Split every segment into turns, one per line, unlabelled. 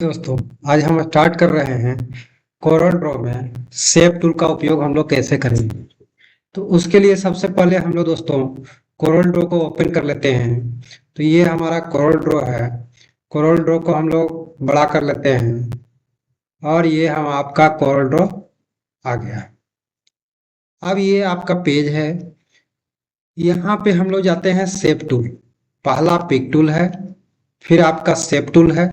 दोस्तों, आज हम स्टार्ट कर रहे हैं कोरल ड्रॉ में शेप टूल का उपयोग हम लोग कैसे करेंगे। तो उसके लिए सबसे पहले हम लोग दोस्तों कोरल ड्रॉ को ओपन कर लेते हैं। तो ये हमारा कोरल ड्रॉ है। कोरल ड्रॉ को हम लोग बड़ा कर लेते हैं और ये हम आपका कोरल ड्रॉ आ गया। अब ये आपका पेज है। यहाँ पे हम लोग जाते हैं शेप टूल। पहला पिक टूल है, फिर आपका शेप टूल है,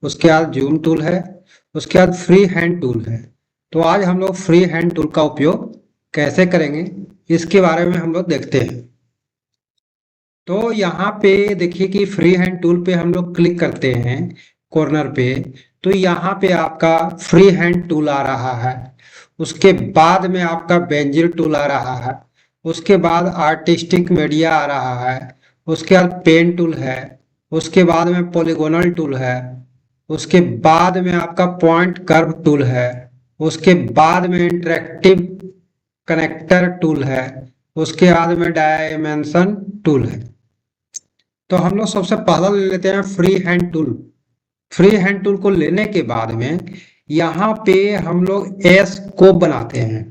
उसके बाद जूम टूल है, उसके बाद फ्री हैंड टूल है। तो आज हम लोग फ्री हैंड टूल का उपयोग कैसे करेंगे इसके बारे में हम लोग देखते हैं। तो यहाँ पे देखिए कि फ्री हैंड टूल पे हम लोग क्लिक करते हैं कॉर्नर पे। तो यहाँ पे आपका फ्री हैंड टूल आ रहा है। उसके बाद में आपका बेंजिल टूल आ रहा है। उसके बाद आर्टिस्टिक मीडिया आ रहा है। उसके बाद पेन टूल है। उसके बाद में पॉलीगोनल टूल है। उसके बाद में आपका पॉइंट कर्व टूल है। उसके बाद में इंटरेक्टिव कनेक्टर टूल है। उसके बाद में डायमेंशन टूल है। तो हम लोग सबसे पहला ले लेते हैं free hand tool. Free hand tool को लेने के बाद में यहाँ पे हम लोग एस को बनाते हैं।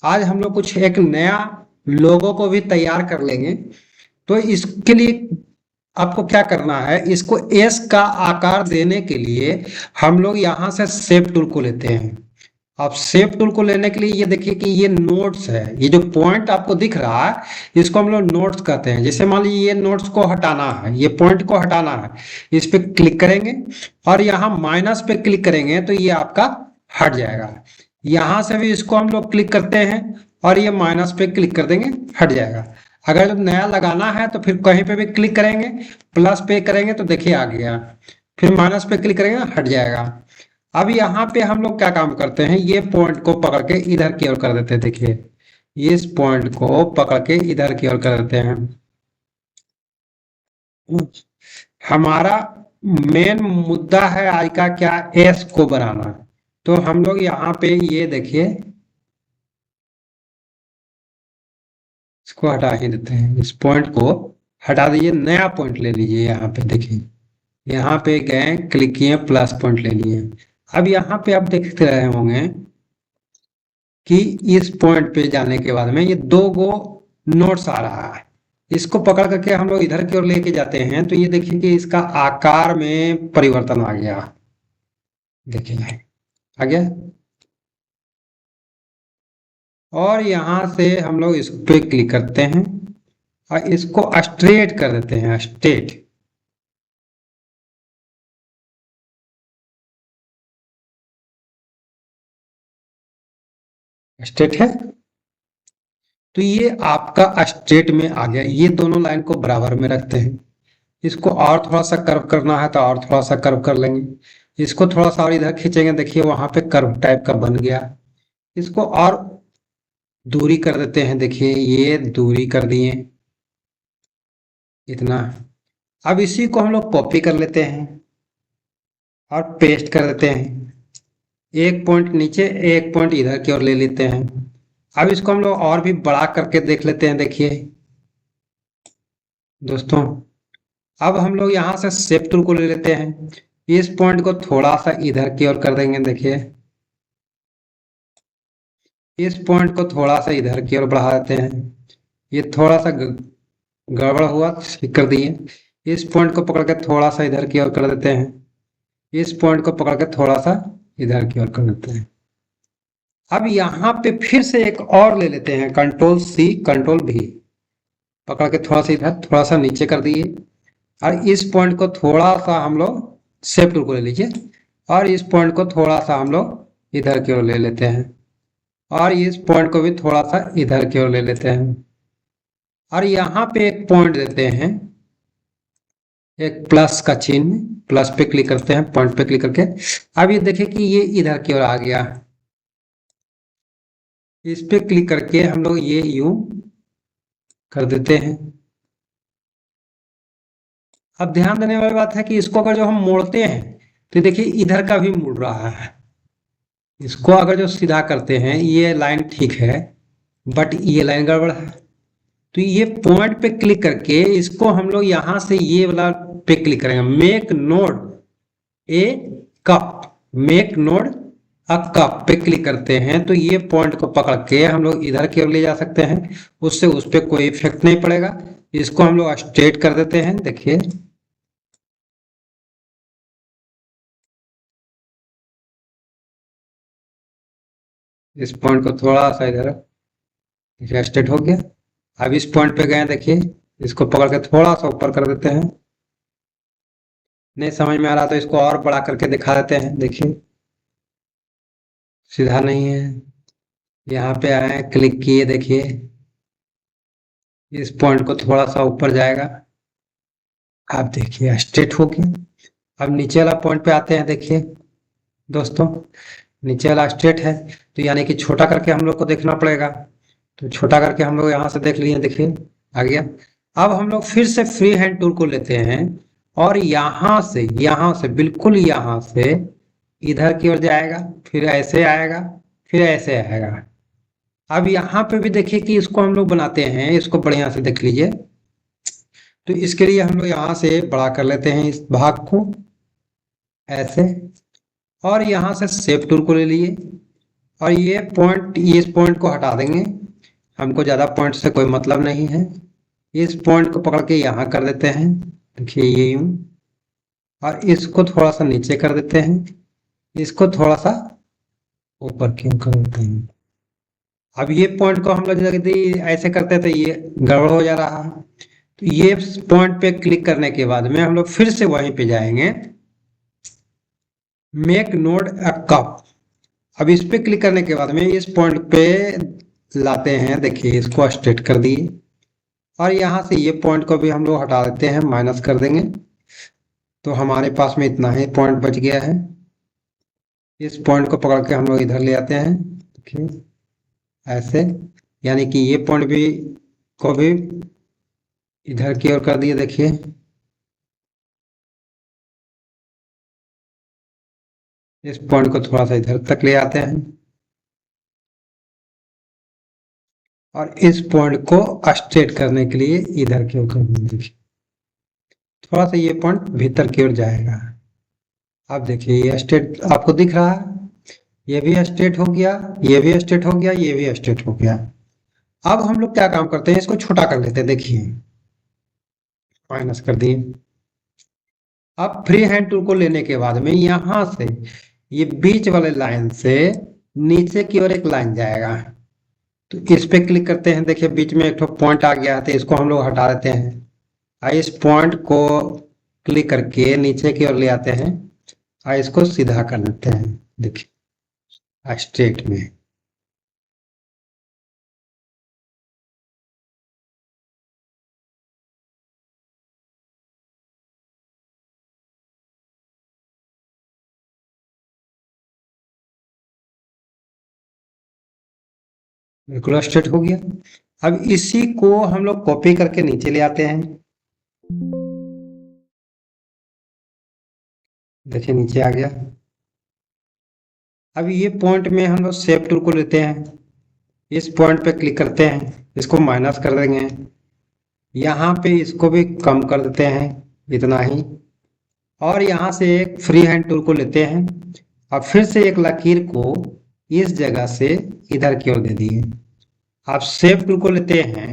आज हम लोग कुछ एक नया लोगो को भी तैयार कर लेंगे। तो इसके लिए आपको क्या करना है, इसको एस का आकार देने के लिए हम लोग यहाँ से शेप टूल को लेते हैं। अब शेप टूल को लेने के लिए ये देखिए कि ये नोट्स है। ये जो पॉइंट आपको दिख रहा है इसको हम लोग नोट्स कहते हैं। जैसे मान लीजिए ये नोट्स को हटाना है, ये पॉइंट को हटाना है, इस पे क्लिक करेंगे और यहाँ माइनस पे क्लिक करेंगे तो ये आपका हट जाएगा। यहाँ से भी इसको हम लोग क्लिक करते हैं और ये माइनस पे क्लिक कर देंगे, हट जाएगा। अगर जब नया लगाना है तो फिर कहीं पे भी क्लिक करेंगे, प्लस पे करेंगे तो देखिए आ गया, फिर माइनस पे क्लिक करेंगे हट जाएगा। अब यहाँ पे हम लोग क्या काम करते हैं, ये पॉइंट को पकड़ के इधर की ओर कर देते हैं। देखिए इस पॉइंट को पकड़ के इधर की ओर कर देते हैं। हमारा मेन मुद्दा है आज का क्या, एस को बनाना। तो हम लोग यहाँ पे ये देखिए इसको हटा ही देते हैं, इस पॉइंट को हटा दीजिए, नया पॉइंट ले लीजिए। यहाँ पे देखिए, यहाँ पे गए क्लिक किए प्लस पॉइंट ले लिए। अब यहाँ पे आप देखते रहे होंगे कि इस पॉइंट पे जाने के बाद में ये दो गो नोट्स आ रहा है। इसको पकड़ करके हम लोग इधर की ओर लेके जाते हैं तो ये देखिए कि इसका आकार में परिवर्तन आ गया। देखिए आ गया। और यहाँ से हम लोग इस पे क्लिक करते हैं और इसको स्ट्रेट कर देते हैं, स्ट्रेट। स्ट्रेट है तो ये आपका स्ट्रेट में आ गया। ये दोनों लाइन को बराबर में रखते हैं। इसको और थोड़ा सा कर्व करना है तो और थोड़ा सा कर्व कर लेंगे। इसको थोड़ा सा और इधर खींचेंगे, देखिए वहां पे कर्व टाइप का बन गया। इसको और दूरी कर देते हैं, देखिए ये दूरी कर दिए इतना। अब इसी को हम लोग कॉपी कर लेते हैं और पेस्ट कर देते हैं। एक पॉइंट नीचे, एक पॉइंट इधर की ओर ले लेते हैं। अब इसको हम लोग और भी बड़ा करके देख लेते हैं। देखिए दोस्तों, अब हम लोग यहाँ से शेप टूल को ले लेते हैं। इस पॉइंट को थोड़ा सा इधर की ओर कर देंगे। देखिए इस पॉइंट को थोड़ा सा इधर की ओर बढ़ा देते हैं। ये थोड़ा सा गड़बड़ हुआ, ठीक कर दिए। इस पॉइंट को पकड़ के थोड़ा सा इधर की ओर कर देते हैं। इस पॉइंट को पकड़ के थोड़ा सा इधर की ओर कर देते हैं। अब यहाँ पे फिर से एक और ले लेते हैं, कंट्रोल सी कंट्रोल भी, पकड़ के थोड़ा सा इधर थोड़ा सा नीचे कर दिए। और इस पॉइंट को थोड़ा सा हम लोग शेप टूल को ले लीजिए और इस पॉइंट को थोड़ा सा हम लोग इधर की ओर ले लेते हैं और इस पॉइंट को भी थोड़ा सा इधर की ओर ले लेते हैं। और यहाँ पे एक पॉइंट देते हैं, एक प्लस का चिन्ह, प्लस पे क्लिक करते हैं, पॉइंट पे क्लिक करके। अब ये देखिए कि ये इधर की ओर आ गया। इस पे क्लिक करके हम लोग ये यूं कर देते हैं। अब ध्यान देने वाली बात है कि इसको अगर जो हम मोड़ते हैं तो देखिए इधर का भी मुड़ रहा है। इसको अगर जो सीधा करते हैं ये लाइन ठीक है, बट ये लाइन गड़बड़ है। तो ये पॉइंट पे क्लिक करके इसको हम लोग यहां से ये वाला पे क्लिक करेंगे, make node A cup, make node a cup पे क्लिक करते हैं तो ये पॉइंट को पकड़ के हम लोग इधर की ओर ले जा सकते हैं, उससे उस पर कोई इफेक्ट नहीं पड़ेगा। इसको हम लोग स्ट्रेट कर देते हैं, देखिए इस पॉइंट को थोड़ा सा इधर, देखिए स्ट्रेट हो गया। अब इस पॉइंट पे गए, देखिए इसको पकड़ के थोड़ा सा ऊपर कर देते हैं। नहीं समझ में आ रहा तो इसको और बड़ा करके दिखा देते हैं, देखिए सीधा नहीं है। यहाँ पे आए, क्लिक किए, देखिए इस पॉइंट को थोड़ा सा ऊपर जाएगा। आप देखिए स्ट्रेट हो गया। अब नीचे वाला पॉइंट पे आते हैं, देखिए दोस्तों नीचे वाला स्ट्रेट है, तो यानी कि छोटा करके हम लोग को देखना पड़ेगा। तो छोटा करके हम लोग यहाँ से देख लिए, देखिए आ गया। अब हम लोग फिर से फ्री हैंड टूल को लेते हैं और यहाँ से बिल्कुल यहाँ से इधर की ओर जाएगा, फिर ऐसे आएगा, फिर ऐसे आएगा। अब यहाँ पे भी देखिए कि इसको हम लोग बनाते हैं, इसको बढ़िया से देख लीजिए। तो इसके लिए हम लोग यहाँ से बड़ा कर लेते हैं इस भाग को ऐसे, और यहाँ से शेप टूल को ले लिए और ये पॉइंट, इस पॉइंट को हटा देंगे, हमको ज़्यादा पॉइंट से कोई मतलब नहीं है। इस पॉइंट को पकड़ के यहाँ कर देते हैं, देखिए ये यूं, और इसको थोड़ा सा नीचे कर देते हैं, इसको थोड़ा सा ऊपर क्यों कर देते हैं। अब ये पॉइंट को हम लोग यदि ऐसे करते तो ये गड़बड़ हो जा रहा है। तो ये पॉइंट पे क्लिक करने के बाद में हम लोग फिर से वहीं पे जाएंगे, मेक नोड अ कप। अब इस पे क्लिक करने के बाद में इस पॉइंट पे लाते हैं, देखिए इसको स्ट्रेट कर दिए और यहाँ से ये पॉइंट को भी हम लोग हटा देते हैं, माइनस कर देंगे। तो हमारे पास में इतना ही पॉइंट बच गया है। इस पॉइंट को पकड़ के हम लोग इधर ले आते हैं, देखिए ऐसे, यानी कि ये पॉइंट भी को भी इधर की ओर कर दिए, देखिए इस पॉइंट को थोड़ा सा इधर तक ले आते हैं और इस पॉइंट को स्ट्रेट करने के लिए इधर की ओर कर देंगे, देखिए थोड़ा सा ये पॉइंट भीतर की ओर जाएगा। अब देखिए ये स्ट्रेट आपको दिख रहा है, ये भी स्ट्रेट हो गया, ये भी स्ट्रेट हो गया, ये भी स्ट्रेट हो गया। अब हम लोग क्या काम करते हैं, इसको छोटा कर लेते हैं, देखिए माइनस कर दिए। अब फ्री हैंड टूल को लेने के बाद में यहां से ये बीच वाले लाइन से नीचे की ओर एक लाइन जाएगा, तो इस पे क्लिक करते हैं, देखिए बीच में एक तो पॉइंट आ गया है, तो इसको हम लोग हटा देते हैं और इस पॉइंट को क्लिक करके नीचे की ओर ले आते हैं और इसको सीधा कर देते हैं, देखिए स्ट्रेट में। बिल्कुल स्ट्रेट हो गया। अब इसी को हम लोग कॉपी करके नीचे ले आते हैं, देखिए नीचे आ गया। अब ये पॉइंट में हम लोग शेप टूल को लेते हैं, इस पॉइंट पे क्लिक करते हैं, इसको माइनस कर देंगे, यहाँ पे इसको भी कम कर देते हैं इतना ही, और यहाँ से एक फ्री हैंड टूल को लेते हैं और फिर से एक लकीर को इस जगह से इधर की ओर दे दिए। आप शेप टूल को लेते हैं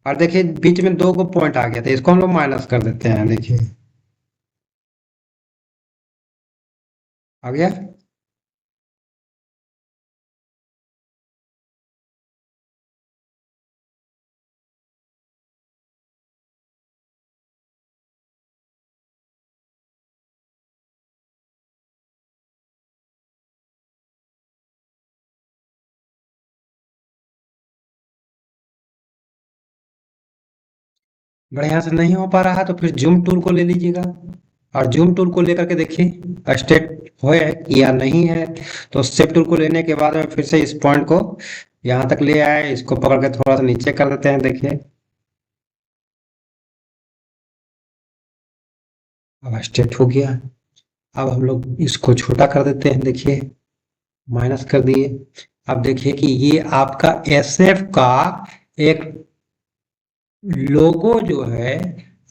और देखिए बीच में दो को पॉइंट आ गया था, इसको हम लोग माइनस कर देते हैं, देखिए आ गया। बढ़िया से नहीं हो पा रहा तो फिर जूम टूल को ले लीजिएगा और जूम टूल को लेकर के देखिए स्ट्रेट हो है या नहीं है। तो शेप टूल को लेने के बाद में फिर से इस पॉइंट को यहाँ तक ले आए, इसको पकड़ के थोड़ा सा नीचे कर देते हैं, देखिए अब स्ट्रेट हो गया। अब हम लोग इसको छोटा कर देते हैं, देखिए माइनस कर दिए। अब देखिए कि ये आपका एसएफ का एक लोगो जो है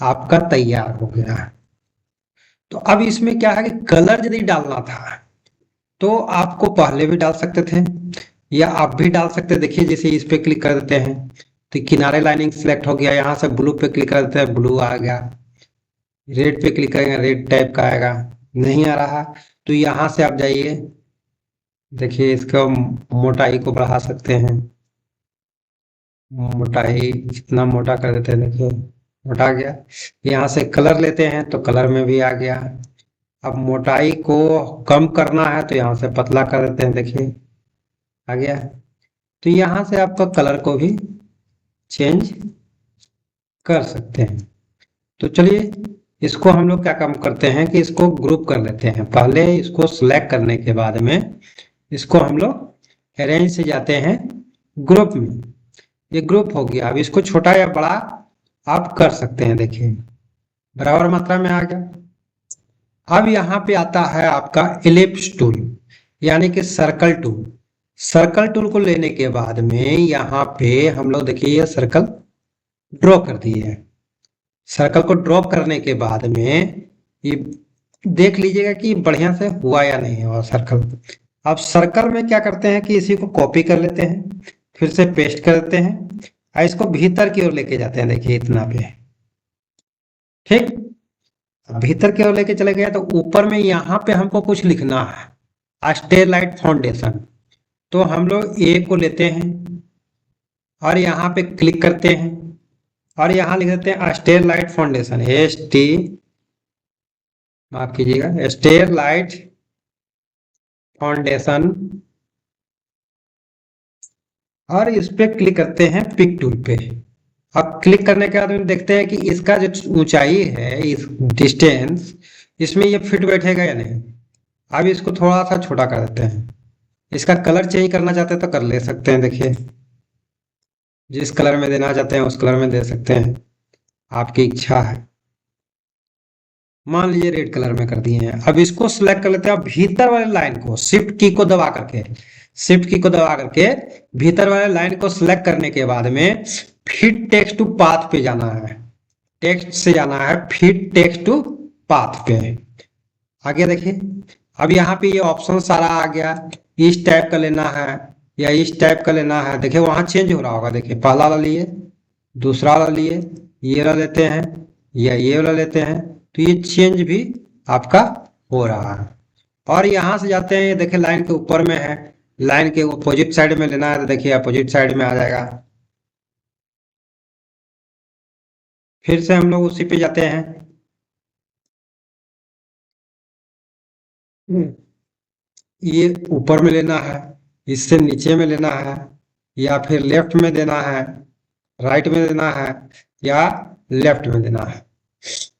आपका तैयार हो गया। तो अब इसमें क्या है कि कलर यदि डालना था तो आपको पहले भी डाल सकते थे या आप भी डाल सकते। देखिए जैसे इस पे क्लिक कर देते हैं तो किनारे लाइनिंग सेलेक्ट हो गया, यहाँ से ब्लू पे क्लिक कर देते हैं ब्लू आ गया, रेड पे क्लिक करेंगे रेड टाइप का आएगा। नहीं आ रहा तो यहाँ से आप जाइए, देखिए इसका मोटाई को बढ़ा सकते हैं, मोटाई जितना मोटा कर देते हैं, देखिए मोटा गया। यहाँ से कलर लेते हैं तो कलर में भी आ गया। अब मोटाई को कम करना है तो यहाँ से पतला कर देते हैं, देखिए आ गया। तो यहाँ से आपका कलर को भी चेंज कर सकते हैं। तो चलिए इसको हम लोग क्या काम करते हैं कि इसको ग्रुप कर लेते हैं। पहले इसको सिलेक्ट करने के बाद में इसको हम लोग अरेंज से जाते हैं ग्रुप में। ये ग्रुप हो गया। अब इसको छोटा या बड़ा आप कर सकते हैं, देखिए बराबर मात्रा में आ गया। अब यहाँ पे आता है आपका एलिप्स टूल यानी कि सर्कल टूल। सर्कल टूल को लेने के बाद में यहाँ पे हम लोग देखिए ये सर्कल ड्रॉ कर दिए हैं। सर्कल को ड्रॉ करने के बाद में ये देख लीजिएगा कि बढ़िया से हुआ या नहीं हुआ सर्कल। अब सर्कल में क्या करते हैं कि इसी को कॉपी कर लेते हैं, फिर से पेस्ट कर देते हैं और इसको भीतर की ओर लेके जाते हैं, देखिए इतना पे ठीक। भीतर की ओर लेके चले गए तो ऊपर में यहाँ पे हमको कुछ लिखना है, स्टेरलाइट फाउंडेशन। तो हम लोग ए को लेते हैं और यहाँ पे क्लिक करते हैं और यहाँ लिख देते हैं स्टेरलाइट फाउंडेशन, माफ कीजिएगा स्टेरलाइट फाउंडेशन। और इस पे क्लिक करते हैं पिक टूल पे। अब क्लिक करने के बाद में देखते हैं कि इसका जो ऊंचाई है, इस डिस्टेंस, इसमें ये फिट बैठेगा या नहीं। अब इसको थोड़ा सा छोटा कर देते हैं। इसका कलर चेंज करना चाहते हैं तो कर ले सकते हैं, देखिए जिस कलर में देना चाहते हैं उस कलर में दे सकते हैं, आपकी इच्छा है। मान लीजिए रेड कलर में कर दिए हैं। अब इसको सिलेक्ट कर लेते हैं। भीतर वाले लाइन को शिफ्ट की को दबा करके, शिफ्ट की को दबा करके भीतर वाले लाइन को सिलेक्ट करने के बाद में फिट टेक्स्ट टू पाथ पे जाना है, टेक्स्ट से जाना है फिट टेक्स्ट टू पाथ पे। आगे देखिए अब यहाँ पे ये ऑप्शन सारा आ गया। इस टाइप का लेना है या इस टाइप का लेना है, देखिए वहां चेंज हो रहा होगा। देखिए पहला वाला लिए, दूसरा वाला लिए, ये वाला लेते हैं या ये वाला लेते हैं, तो ये चेंज भी आपका हो रहा है। और यहाँ से जाते हैं, देखिए लाइन के ऊपर में है, लाइन के अपोजिट साइड में लेना है तो देखिए अपोजिट साइड में आ जाएगा। फिर से हम लोग उसी पे जाते हैं। ये ऊपर में लेना है, इससे नीचे में लेना है, या फिर लेफ्ट में देना है, राइट में देना है या लेफ्ट में देना है।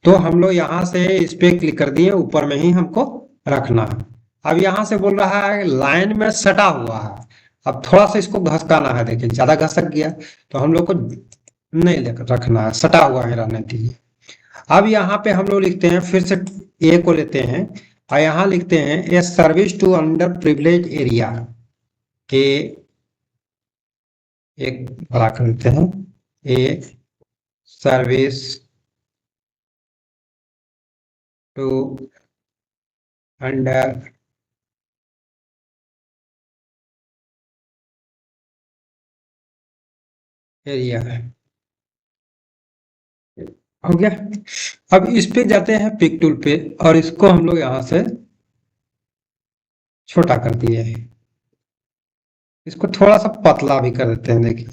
तो हम लोग यहाँ से इस पे क्लिक कर दिए, ऊपर में ही हमको रखना है। अब यहाँ से बोल रहा है लाइन में सटा हुआ है। अब थोड़ा सा इसको घसकाना है, देखिए ज्यादा घसक गया तो हम लोग को नहीं लेकर रखना है, सटा हुआ है रहने दीजिए। अब यहाँ पे हम लोग लिखते हैं, फिर से ए को लेते हैं और यहाँ लिखते हैं a service to under privilege area के, एक बड़ा कर देते हैं, a service to under area है, हो गया। अब इस पे जाते हैं पिक टूल पे और इसको हम लोग यहाँ से छोटा कर दिए हैं, इसको थोड़ा सा पतला भी कर देते हैं, देखिए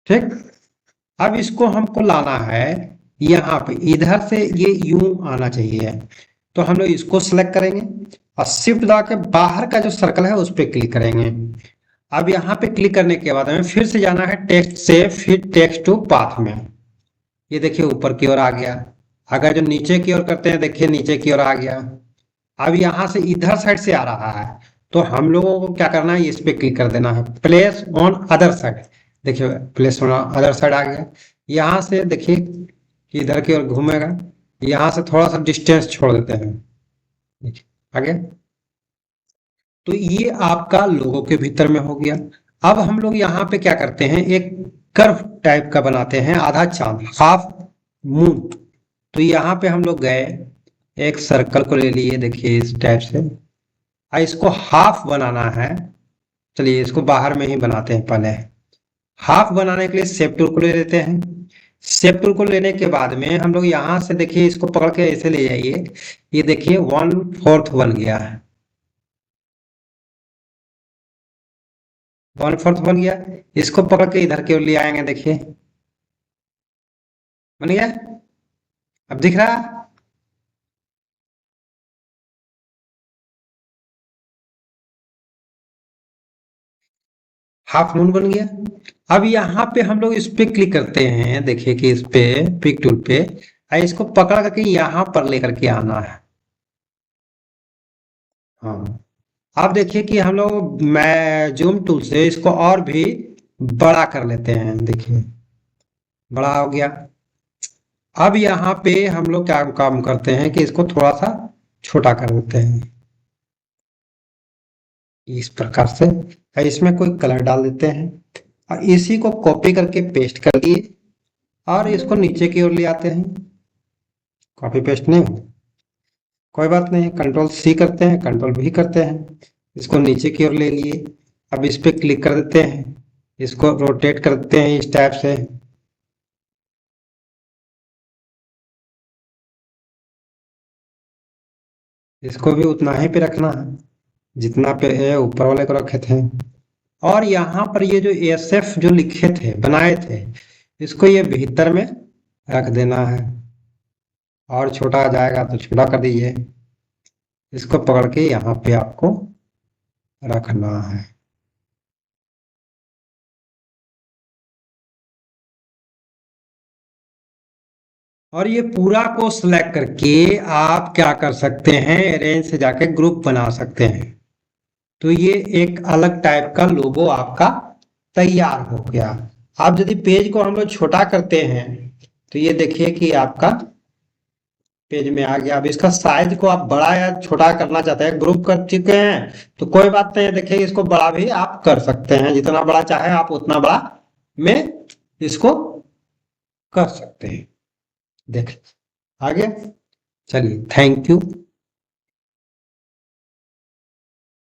ठीक। अब इसको हमको लाना है यहाँ पे, इधर से ये यूं आना चाहिए। तो हम लोग इसको सिलेक्ट करेंगे और शिफ्ट दबा के बाहर का जो सर्कल है उस पर क्लिक करेंगे। अब यहाँ पे क्लिक करने के बाद हमें फिर से जाना है टेक्स्ट से फिर टेक्स्ट टू पाथ में। ये देखिए ऊपर की ओर आ गया। अगर जो नीचे की ओर करते हैं, देखिए नीचे की ओर आ गया। अब यहाँ से इधर साइड से आ रहा है तो हम लोगों को क्या करना है, इस पे क्लिक कर देना है, प्लेस ऑन अदर साइड। देखिए प्लेस ऑन अदर साइड आ गया। यहाँ से देखिए कि इधर की ओर घूमेगा, यहाँ से थोड़ा सा डिस्टेंस छोड़ देते हैं, आगे। तो ये आपका लोगो के भीतर में हो गया। अब हम लोग यहाँ पे क्या करते हैं, एक कर्व टाइप का बनाते हैं, आधा चांद, हाफ मून। तो यहाँ पे हम लोग गए, एक सर्कल को ले लिए, देखिए इस टाइप से, और इसको हाफ बनाना है। चलिए इसको बाहर में ही बनाते हैं पहले। हाफ बनाने के लिए शेप टूल को ले लेते हैं। शेप टूल को लेने के बाद में हम लोग यहाँ से देखिए इसको पकड़ के ऐसे ले जाइए, ये देखिए 1/4 बन गया है, 1/4 बन गया। इसको पकड़ के इधर की ओर ले आएंगे, देखिए बन गया। अब दिख रहा है? हाफ मून बन गया। अब यहाँ पे हम लोग इस पे क्लिक करते हैं, देखिए कि इस पे पिक टूल पे, और इसको पकड़ करके यहाँ पर लेकर के आना है। हाँ, अब देखिए कि हम लोग मैं जूम टूल से इसको और भी बड़ा कर लेते हैं, देखिए बड़ा हो गया। अब यहाँ पे हम लोग क्या काम करते हैं कि इसको थोड़ा सा छोटा कर देते हैं इस प्रकार से, और इसमें कोई कलर डाल देते हैं, और इसी को कॉपी करके पेस्ट कर दिए, और इसको नीचे की ओर ले आते हैं। कॉपी पेस्ट नहीं हो, कोई बात नहीं, कंट्रोल सी करते हैं, कंट्रोल भी करते हैं, इसको नीचे की ओर ले लिए। अब इस पे क्लिक कर देते हैं, इसको रोटेट कर देते हैं इस टाइप से। इसको भी उतना ही पे रखना है जितना पे है ऊपर वाले को रखे थे। और यहाँ पर ये जो एसएफ जो लिखे थे बनाए थे, इसको ये भीतर में रख देना है, और छोटा आ जाएगा तो छोटा कर दीजिए। इसको पकड़ के यहाँ पे आपको रखना है। और ये पूरा को सिलेक्ट करके आप क्या कर सकते हैं, अरेंज से जाके ग्रुप बना सकते हैं। तो ये एक अलग टाइप का लोगो आपका तैयार हो गया। आप यदि पेज को हम लोग छोटा करते हैं तो ये देखिए कि आपका पेज में आ गया। अब इसका साइज को आप बड़ा या छोटा करना चाहते हैं, ग्रुप कर चुके हैं तो कोई बात नहीं, देखिए इसको बड़ा भी आप कर सकते हैं, जितना बड़ा चाहे आप उतना बड़ा में इसको कर सकते हैं। देख आ गया। चलिए, थैंक यू।